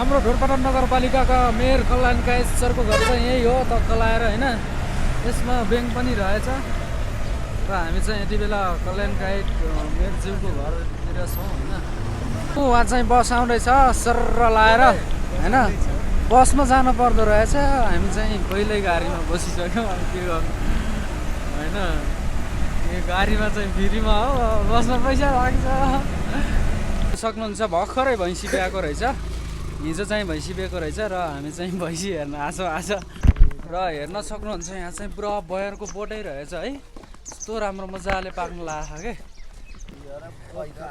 हाम्रो ढोरपाटन नगरपालिकाका मेयर कल्याण कायत सरको घर चाहिँ यही हो तक्कलाएर होइन। यसमा ब्याङ्क पनि रहेछ र हामी चाहिँ यति बेला कल्याण कायत मेयरज्यूको घरतिर छौँ होइन। उहाँ चाहिँ बस आउँदैछ सर्र लाएर होइन। बसमा जानु पर्दो रहेछ, हामी चाहिँ पहिल्यै गाडीमा बसिसक्यौँ। अब के गर्नु होइन, यो गाडीमा चाहिँ फ्रीमा हो, बसमा पैसा लाग्छ। सक्नुहुन्छ भर्खरै भैँसी ब्याएको रहेछ, हिजो चाहिँ भैँसी ब्याएको रहेछ र हामी चाहिँ भैँसी हेर्न आएको आज। र हेर्न सक्नुहुन्छ यहाँ चाहिँ पुरा बयरको बोटै रहेछ है, यस्तो राम्रो मजाले पाक्नु लाग्यो के।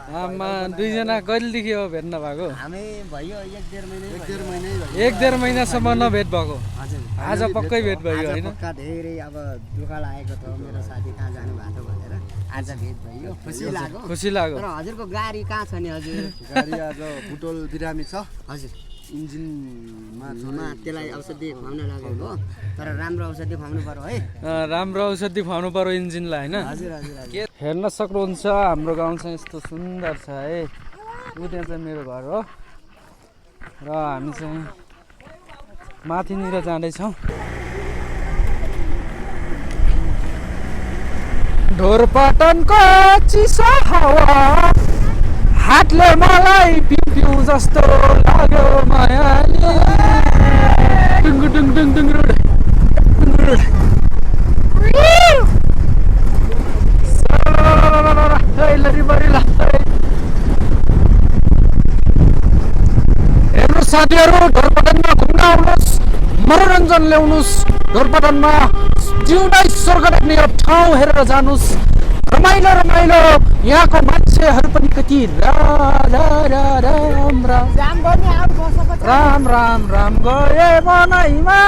आमा दुईजना कहिलेदेखि हो भेट्न भएको? हामी भयो 1.5 महिनासम्म नभेट भएको। आज पक्कै भेट भयो होइन। पक्का धेरै अब दुःख लागेको थियो, मेरो साथी कहाँ जानु भएको भनेर आज भेट भयो, खुसी लाग्यो। तर हजुरको गाडी कहाँ छ नि हजुर? गाडी आज बुटोल बिरामी छ हजुर, इन्जिनमा त्यसलाई औषधि खुवाउन लागेको हो, तर राम्रो औषधि खुवाउनु पर्यो है। राम्रो औषधि खुवाउनु पर्यो इन्जिनलाई होइन। हजुर हजुर हजुर। हेर्न सक्नुहुन्छ हाम्रो गाउँ चाहिँ यस्तो सुन्दर छ है। ऊ त्यहाँ चाहिँ मेरो घर हो र हामी चाहिँ माथिनिर जाँदैछौँ। ढोरपाटनको चिसो हावा हातले मलाई पिउ जस्तो लाग्यो मायाले। डुङ्गु डुङ डुङ डुङ रोड हेर्नु साथीहरू, ढोरपाटनमा घुम्न आउनुहोस्, मनोरञ्जन ल्याउनुहोस्। ढोरपाटनमा जिउलाई स्वर्ग देख्ने यो ठाउँ हेरेर जानुहोस्। रमाइलो रमाइलो यहाँको मान्छेहरू पनि कति राम राम राम राम राम राम गए बनाइमा।